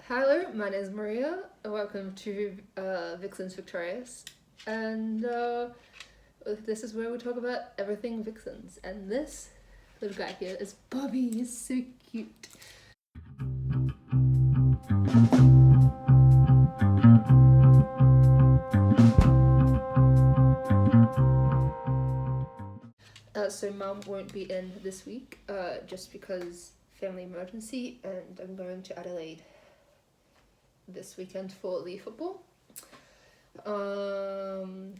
Hello, my name is Maria, and welcome to Vixens Victorious. And this is where we talk about everything Vixens. And this little guy here is Bobby. He's so cute. So Mum won't be in this week, just because family emergency, and I'm going to Adelaide this weekend for the football. So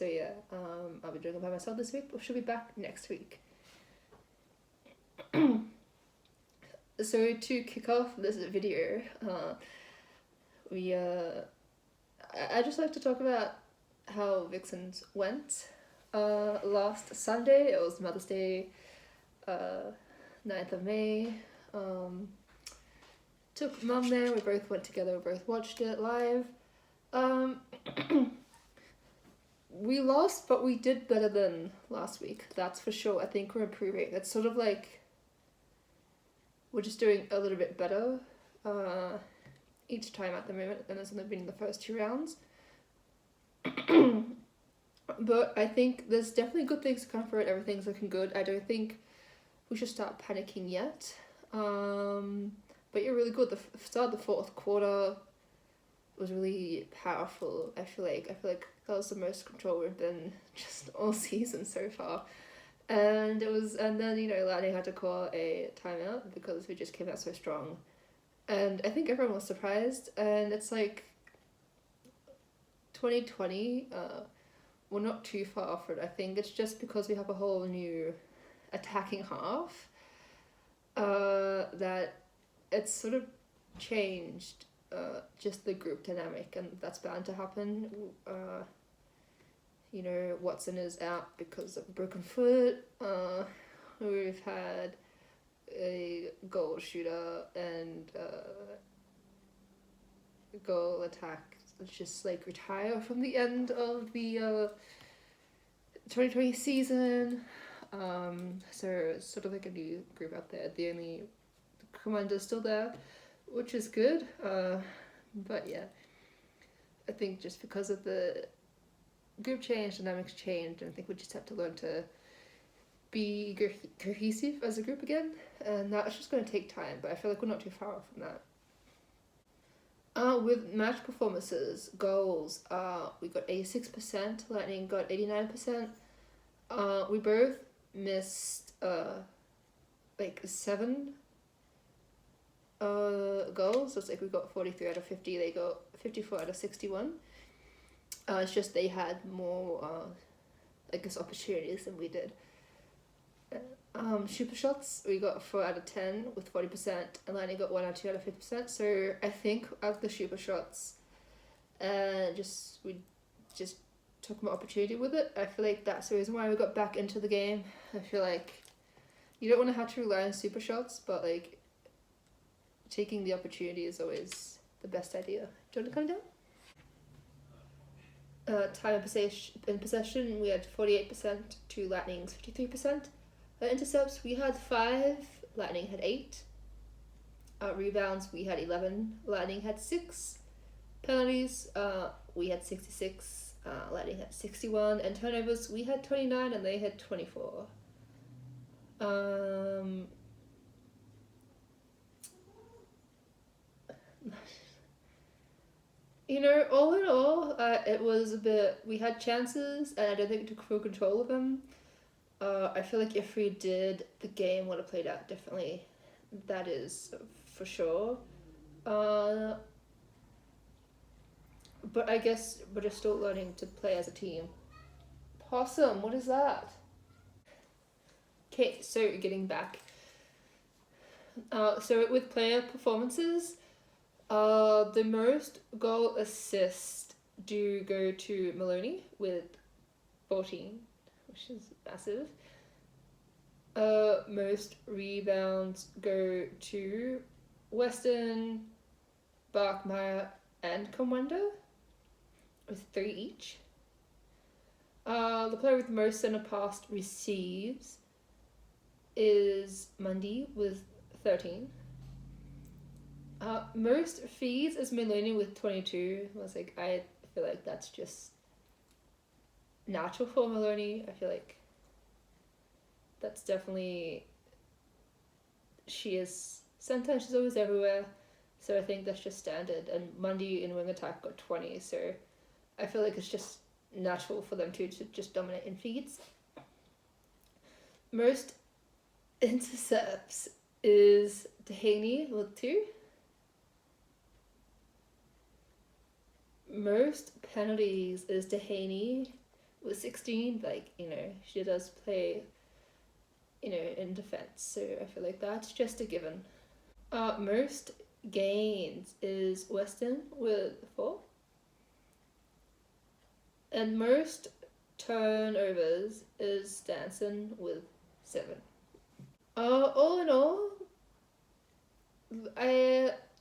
yeah, I'll be doing it by myself this week, but she'll be back next week. So to kick off this video, I just like to talk about how Vixens went. Last Sunday, it was Mother's Day, 9th of May. Took Mum there, we both went together, we both watched it live. We lost, but we did better than last week, that's for sure. I think we're improving. It's sort of like we're just doing a little bit better each time at the moment than it's only been the first two rounds. But I think there's definitely good things to come for it. Everything's looking good. I don't think we should start panicking yet. But you're really good. The start of the fourth quarter was really powerful. I feel like that was the most control we've been just all season so far. And then Lanny had to call a timeout because we just came out so strong. And I think everyone was surprised. And it's like 2020, we're not too far off it. I think it's just because we have a whole new attacking half that it's sort of changed just the group dynamic, and that's bound to happen. Watson is out because of a broken foot. We've had a goal shooter and goal attack just like retire from the end of the 2020 season. So it's sort of like a new group out there. The only commander's still there, which is good. But yeah, I think just because of the group change, dynamics changed, and I think we just have to learn to be cohesive as a group again, and that's just going to take time, but I feel like we're not too far off from that. With match performances, goals, we got 86%, Lightning got 89%. We both missed 7 goals. So it's like we got 43 out of 50, they got 54 out of 61. It's just they had more opportunities than we did. Super shots, we got 4 out of 10 with 40%, and Lightning got 1 out of 2 out of 50%. So I think of the super shots, we just took more opportunity with it. I feel like that's the reason why we got back into the game. I feel like you don't want to have to rely on super shots, but like taking the opportunity is always the best idea. Do you want to come down? Time in possession, we had 48% to Lightning's 53%. Intercepts, we had 5, Lightning had 8. Rebounds, we had 11, Lightning had 6. Penalties, we had 66, Lightning had 61. And turnovers, we had 29 and they had 24. All in all, it was a bit, we had chances and I don't think we took full control of them. I feel like if we did, the game would have played out differently. That is for sure. But I guess we're just still learning to play as a team. Possum, what is that? Okay, so getting back. So with player performances, the most goal assists do go to Maloney with 14, which is massive. Most rebounds go to Weston, Barkmeyer, and Comwender with 3 each. The player with most center pass receives is Mundy with 13. Most feeds is millennial with 22. I feel like that's just natural for Maloney. I feel like that's definitely, she is, sometimes she's always everywhere, so I think that's just standard. And Mundy in Wing Attack got 20, so I feel like it's just natural for them to just dominate in feeds. Most intercepts is Dehaney with 2. Most penalties is Dehaney with 16. She does play, in defense, so I feel like that's just a given. Most gains is Weston with 4. And most turnovers is Stanson with 7. All in all,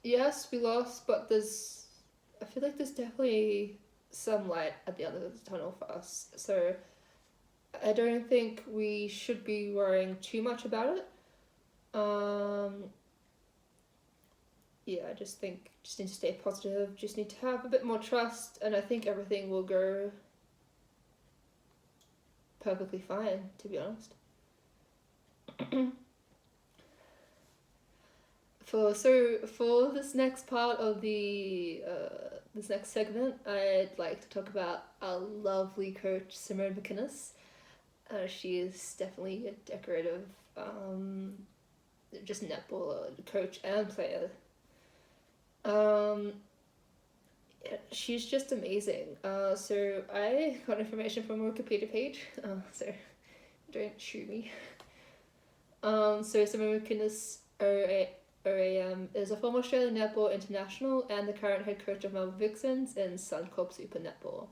yes, we lost, but I feel like there's definitely some light at the end of the tunnel for us. So I don't think we should be worrying too much about it. I just think just need to stay positive, just need to have a bit more trust, and I think everything will go perfectly fine, to be honest. For this next part of this next segment, I'd like to talk about our lovely coach Simone McInnes. She is definitely a decorative, just netball coach and player. She's just amazing. So I got information from a Wikipedia page. So don't shoot me. So Simone McInnes, OAM, is a former Australian netball international and the current head coach of Melbourne Vixens in Suncorp Super Netball.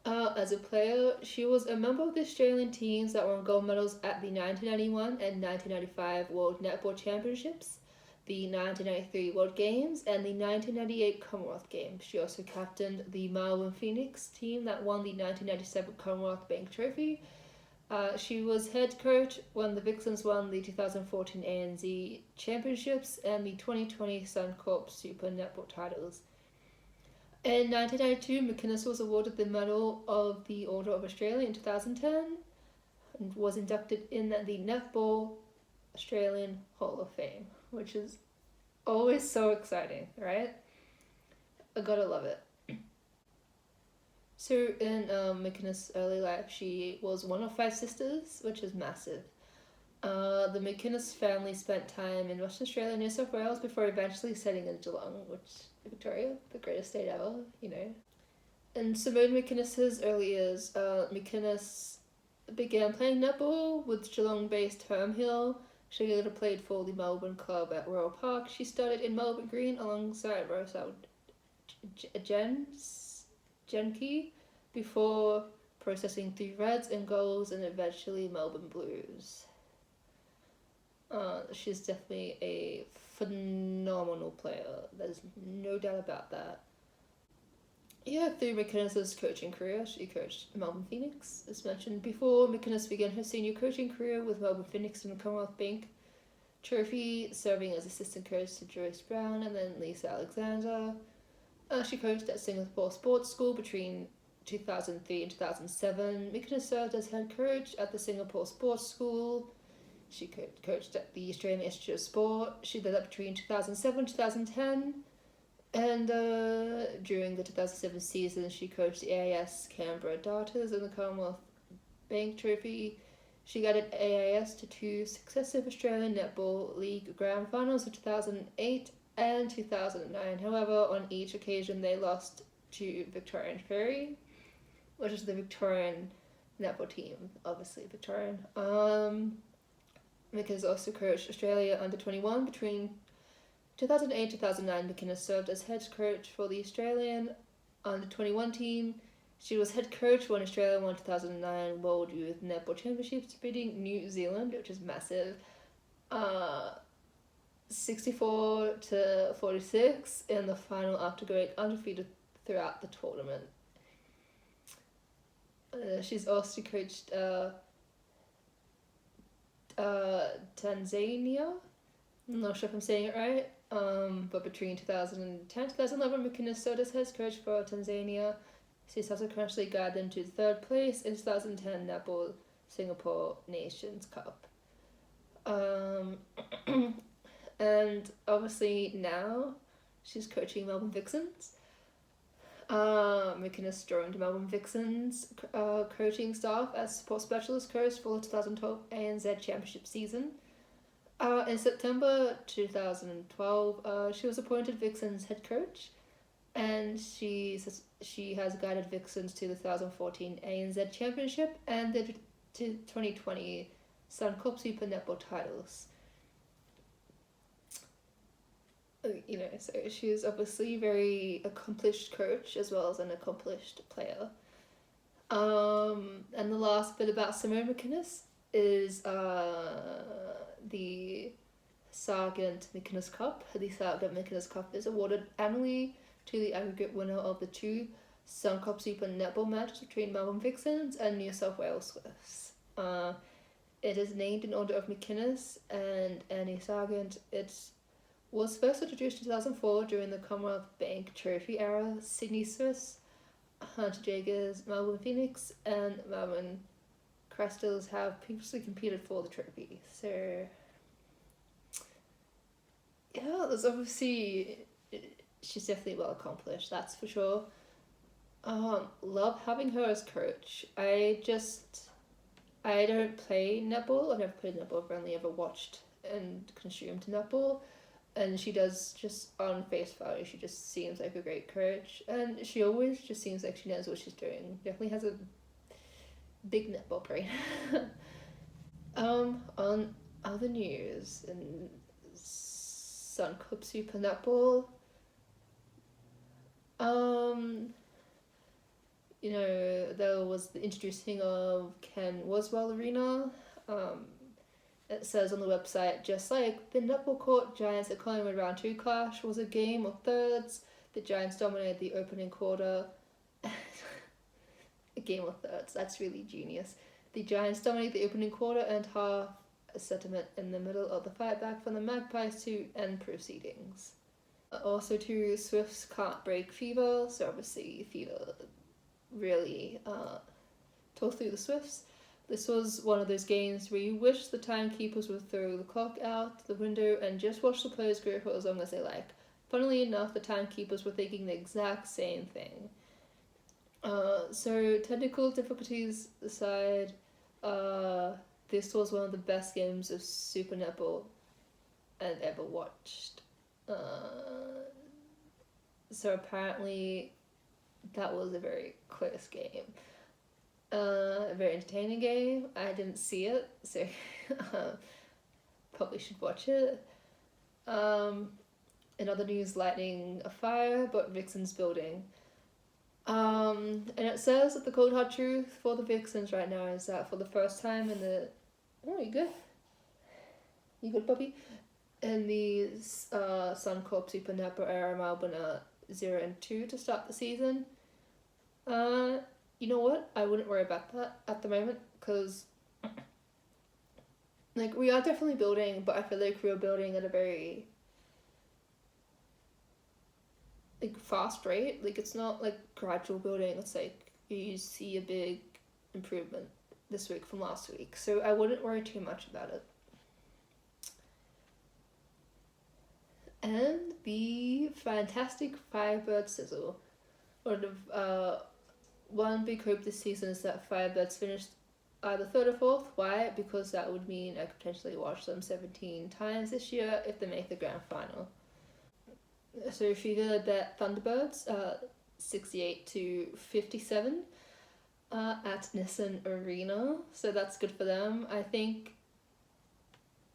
As a player, she was a member of the Australian teams that won gold medals at the 1991 and 1995 World Netball Championships, the 1993 World Games, and the 1998 Commonwealth Games. She also captained the Melbourne Phoenix team that won the 1997 Commonwealth Bank Trophy. She was head coach when the Vixens won the 2014 ANZ Championships and the 2020 Suncorp Super Netball titles. In 1992, McInnes was awarded the Medal of the Order of Australia in 2010 and was inducted in the Netball Australian Hall of Fame, which is always so exciting, right? I gotta love it. So in McInnes' early life, she was one of 5 sisters, which is massive. The McInnes family spent time in Western Australia and New South Wales before eventually settling in Geelong, which Victoria, the greatest state ever, And Simone McInnes' early years, McInnes began playing netball with Geelong-based Herm Hill. She later played for the Melbourne club at Royal Park. She started in Melbourne Green alongside Rosal Genke before processing 3 reds and goals and eventually Melbourne Blues. She's definitely a phenomenal player. There's no doubt about that. Through McInnes' coaching career, she coached Melbourne Phoenix. As mentioned before, McInnes began her senior coaching career with Melbourne Phoenix and the Commonwealth Bank Trophy, serving as assistant coach to Joyce Brown and then Lisa Alexander. She coached at Singapore Sports School between 2003 and 2007. McInnes served as head coach at the Singapore Sports School. She coached at the Australian Institute of Sport. She did that between 2007 and 2010. And during the 2007 season, she coached the AIS Canberra Darters in the Commonwealth Bank Trophy. She guided AIS to 2 successive Australian Netball League Grand Finals in 2008 and 2009. However, on each occasion, they lost to Victorian Ferry, which is the Victorian netball team, obviously Victorian. McInnes also coached Australia under-21 between 2008 and 2009. McInnes served as head coach for the Australian under-21 team. She was head coach when Australia won 2009 World Youth Netball Championships, beating New Zealand, which is massive, 64-46 in the final after going undefeated throughout the tournament. She's also coached Tanzania. I'm not sure if I'm saying it right. But between 2010 and 2011, McInnes served as head coach for Tanzania. She subsequently got them to third place in 2010 Netball Singapore Nations Cup. And obviously now she's coaching Melbourne Vixens. McInnes joined Melbourne Vixens coaching staff as support specialist coach for the 2012 ANZ Championship season. In September 2012, she was appointed Vixens head coach, and she has guided Vixens to the 2014 ANZ Championship and the 2020 Suncorp Super Netball titles. So she's obviously a very accomplished coach as well as an accomplished player. And the last bit about Simone McInnes is the Sargent McInnes Cup. The Sargent McInnes Cup is awarded annually to the aggregate winner of the two Suncorp Super Netball matches between Melbourne Vixens and New South Wales Swifts. It is named in honor of McInnes and Annie Sargent. It was first introduced in 2004 during the Commonwealth Bank Trophy era. Sydney Swifts, Hunter Jaggers, Melbourne Phoenix, and Melbourne Crystals have previously competed for the trophy. So, yeah, there's obviously, she's definitely well accomplished, that's for sure. Love having her as coach. I don't play netball. I've never played netball. I've only ever watched and consumed netball. And she does, just on face value, she just seems like a great coach. And she always just seems like she knows what she's doing. Definitely has a big netball brain. On other news, in Suncorp Super Netball, there was the introducing of Ken Waswell Arena. It says on the website, just like the netball court Giants at Collingwood round 2 clash was a game of thirds, the Giants dominated the opening quarter. A game of thirds, that's really genius. The Giants dominated the opening quarter and half, a sentiment in the middle of the fight back from the Magpies to end proceedings. Also to Swifts can't break fever, so obviously fever really tore through the Swifts. This was one of those games where you wish the timekeepers would throw the clock out the window and just watch the players go for as long as they like. Funnily enough, the timekeepers were thinking the exact same thing. So technical difficulties aside, this was one of the best games of Super Netball I've ever watched. So apparently that was a very close game. A very entertaining game. I didn't see it, so probably should watch it. In other news, lighting a fire, but Vixens building. And it says that the cold hard truth for the Vixens right now is that for the first time in the... Oh, you good? You good, puppy? In the Suncorp Super Netball era, Melbourne are 0-2 to start the season. You know what? I wouldn't worry about that at the moment, because we are definitely building, but I feel like we are building at a very fast rate. It's not gradual building. It's you see a big improvement this week from last week, so I wouldn't worry too much about it. And the fantastic Firebird sizzle. One big hope this season is that Firebirds finished either 3rd or 4th. Why? Because that would mean I could potentially watch them 17 times this year if they make the grand final. So if you did bet Thunderbirds, 68-57 at Nissan Arena. So that's good for them. I think,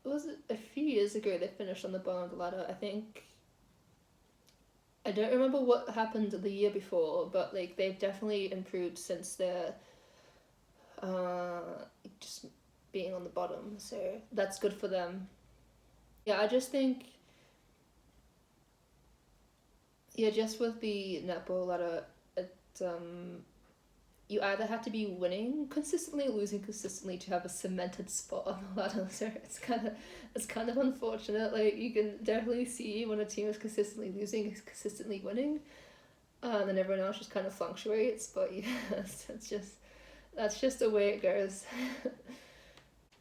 was it a few years ago they finished on the bottom of the ladder? I don't remember what happened the year before, but they've definitely improved since they're just being on the bottom, so that's good for them. Yeah, I just think, just with the netball ladder, you either have to be winning consistently, losing consistently to have a cemented spot on the ladder. So it's kind of unfortunate. Like, you can definitely see when a team is consistently losing, is consistently winning, and then everyone else just kind of fluctuates. But yeah, that's just the way it goes.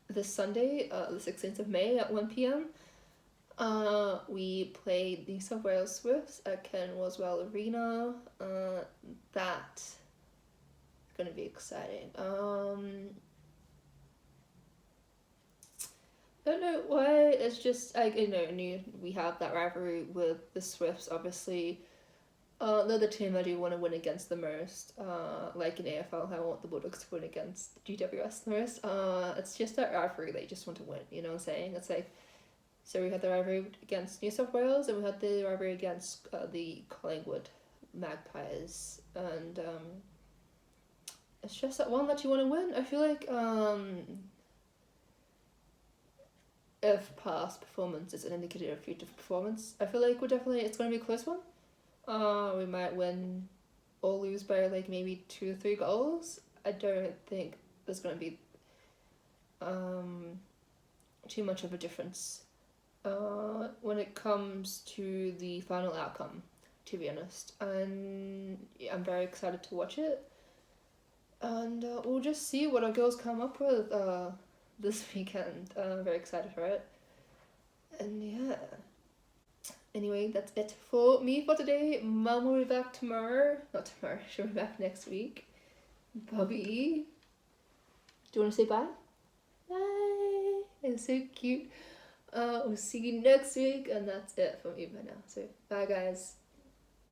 This Sunday, the 16th of May at 1 p.m, we played New South Wales Swifts at Ken Roswell Arena. That's gonna be exciting. I don't know why. It's just, I knew we have that rivalry with the Swifts. Obviously, they're the team I do want to win against the most. Like in AFL, I want the Bulldogs to win against GWS the most. It's just that rivalry they just want to win. You know what I'm saying? It's like, so we had the rivalry against New South Wales, and we had the rivalry against the Collingwood Magpies, and it's just that one that you want to win. I feel like if past performance is an indicator of future performance, I feel like it's going to be a close one. We might win or lose by like maybe 2 or 3 goals. I don't think there's going to be too much of a difference when it comes to the final outcome, to be honest. And I'm very excited to watch it. And we'll just see what our girls come up with this weekend. I'm very excited for it. And yeah. Anyway, that's it for me for today. Mum will be back tomorrow. Not tomorrow, she'll be back next week. Bobby, do you want to say bye? Bye. It's so cute. We'll see you next week, and that's it for me by now. So, bye guys.